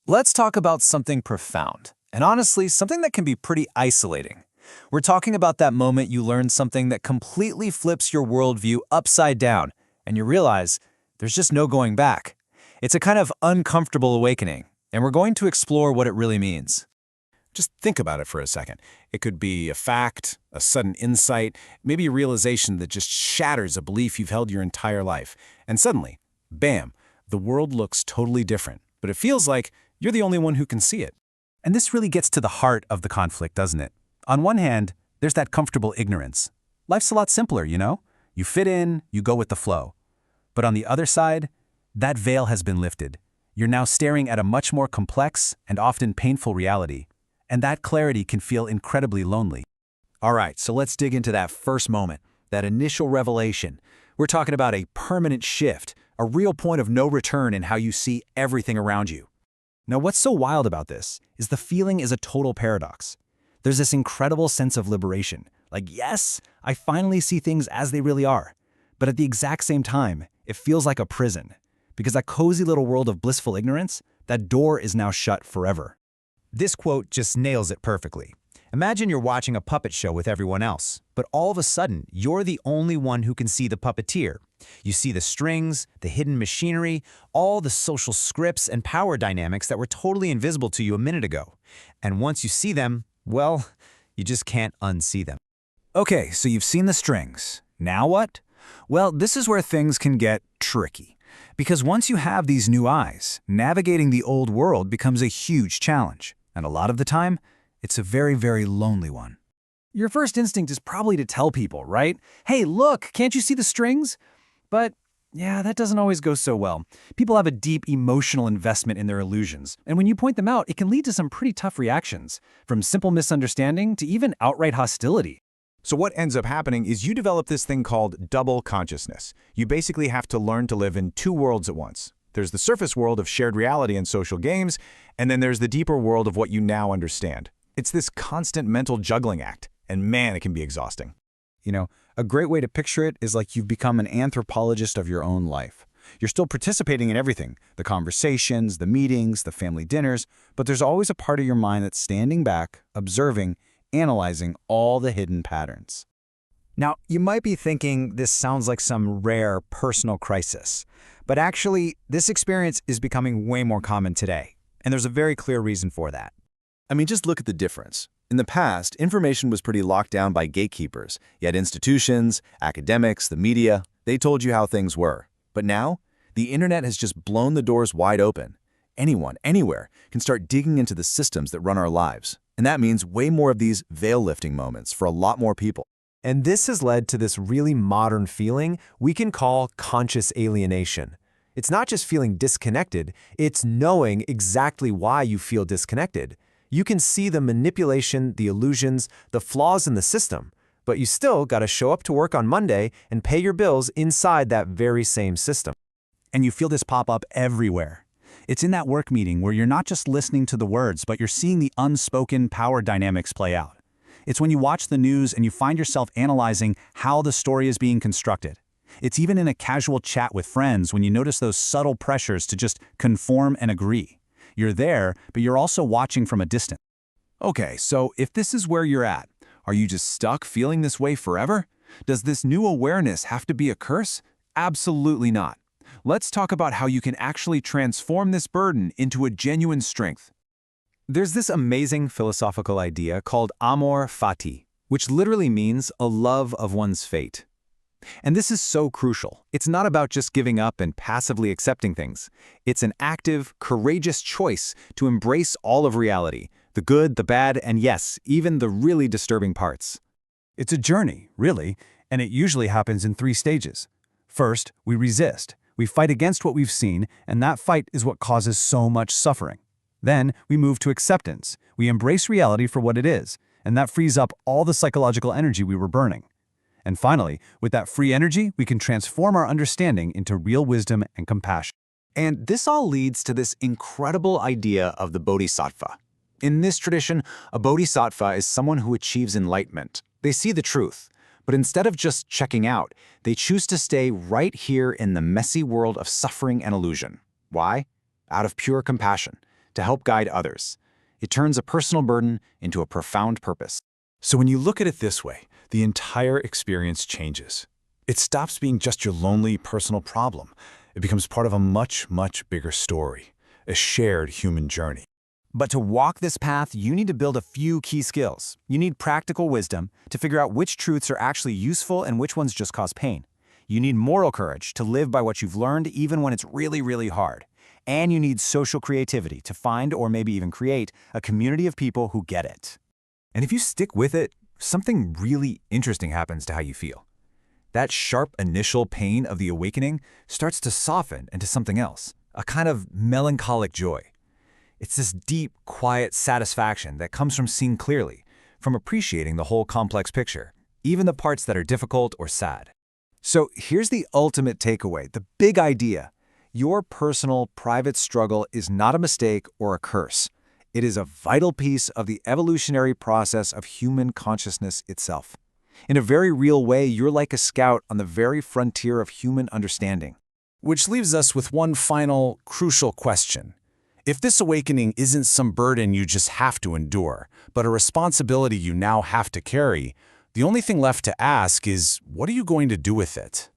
Let's talk about something profound, and honestly, something that can be pretty isolating. We're talking about that moment you learn something that completely flips your worldview upside down, and you realize there's just no going back. It's a kind of uncomfortable awakening, and we're going to explore what it really means. Just think about it for a second. It could be a fact, a sudden insight, maybe a realization that just shatters a belief you've held your entire life. And suddenly, bam, the world looks totally different. But it feels like you're the only one who can see it. And this really gets to the heart of the conflict, doesn't it? On one hand, there's that comfortable ignorance. Life's a lot simpler, you know? You fit in, you go with the flow. But on the other side, that veil has been lifted. You're now staring at a much more complex and often painful reality. And that clarity can feel incredibly lonely. All right, so let's dig into that first moment, that initial revelation. We're talking about a permanent shift, a real point of no return in how you see everything around you. Now, what's so wild about this is the feeling is a total paradox. There's this incredible sense of liberation. Like, yes, I finally see things as they really are. But at the exact same time, it feels like a prison. Because that cozy little world of blissful ignorance, that door is now shut forever. This quote just nails it perfectly. Imagine you're watching a puppet show with everyone else, but all of a sudden, you're the only one who can see the puppeteer. You see the strings, the hidden machinery, all the social scripts and power dynamics that were totally invisible to you a minute ago. And once you see them, well, you just can't unsee them. Okay, so you've seen the strings. Now what? Well, this is where things can get tricky. Because once you have these new eyes, navigating the old world becomes a huge challenge. And a lot of the time, it's a very, very lonely one. Your first instinct is probably to tell people, right? Hey, look, can't you see the strings? But yeah, that doesn't always go so well. People have a deep emotional investment in their illusions, and when you point them out, it can lead to some pretty tough reactions, from simple misunderstanding to even outright hostility. So what ends up happening is you develop this thing called double consciousness. You basically have to learn to live in two worlds at once. There's the surface world of shared reality and social games, and then there's the deeper world of what you now understand. It's this constant mental juggling act, and man, it can be exhausting. You know, a great way to picture it is like you've become an anthropologist of your own life. You're still participating in everything, the conversations, the meetings, the family dinners, but there's always a part of your mind that's standing back, observing, analyzing all the hidden patterns. Now, you might be thinking this sounds like some rare personal crisis, but actually, this experience is becoming way more common today, and there's a very clear reason for that. I mean, just look at the difference. In the past, information was pretty locked down by gatekeepers. You had institutions, academics, the media. They told you how things were. But now, the internet has just blown the doors wide open. Anyone, anywhere, can start digging into the systems that run our lives. And that means way more of these veil-lifting moments for a lot more people. And this has led to this really modern feeling we can call conscious alienation. It's not just feeling disconnected, it's knowing exactly why you feel disconnected. You can see the manipulation, the illusions, the flaws in the system, but you still got to show up to work on Monday and pay your bills inside that very same system. And you feel this pop up everywhere. It's in that work meeting where you're not just listening to the words, but you're seeing the unspoken power dynamics play out. It's when you watch the news and you find yourself analyzing how the story is being constructed. It's even in a casual chat with friends when you notice those subtle pressures to just conform and agree. You're there, but you're also watching from a distance. Okay, so if this is where you're at, are you just stuck feeling this way forever? Does this new awareness have to be a curse? Absolutely not. Let's talk about how you can actually transform this burden into a genuine strength. There's this amazing philosophical idea called Amor, Fati, which literally means a love of one's fate. And this is so crucial. It's not about just giving up and passively accepting things. It's an active, courageous choice to embrace all of reality, the good, the bad, and yes, even the really disturbing parts. It's a journey, really, and it usually happens in 3 stages. First, we resist. We fight against what we've seen, and that fight is what causes so much suffering. Then, we move to acceptance. We embrace reality for what it is, and that frees up all the psychological energy we were burning. And finally, with that free energy, we can transform our understanding into real wisdom and compassion. And this all leads to this incredible idea of the bodhisattva. In this tradition, a bodhisattva is someone who achieves enlightenment. They see the truth, but instead of just checking out, they choose to stay right here in the messy world of suffering and illusion. Why? Out of pure compassion. to help guide others. It turns a personal burden into a profound purpose. So when you look at it this way, the entire experience changes. It stops being just your lonely personal problem. It becomes part of a much, much bigger story, a shared human journey. But to walk this path, you need to build a few key skills. You need practical wisdom to figure out which truths are actually useful and which ones just cause pain. You need moral courage to live by what you've learned even when it's really, really hard. And you need social creativity to find or maybe even create a community of people who get it. And if you stick with it, something really interesting happens to how you feel. That sharp initial pain of the awakening starts to soften into something else, a kind of melancholic joy. It's this deep, quiet satisfaction that comes from seeing clearly, from appreciating the whole complex picture, even the parts that are difficult or sad. So here's the ultimate takeaway, the big idea. Your personal, private struggle is not a mistake or a curse. It is a vital piece of the evolutionary process of human consciousness itself. In a very real way, you're like a scout on the very frontier of human understanding. Which leaves us with one final, crucial question. If this awakening isn't some burden you just have to endure, but a responsibility you now have to carry, the only thing left to ask is, what are you going to do with it?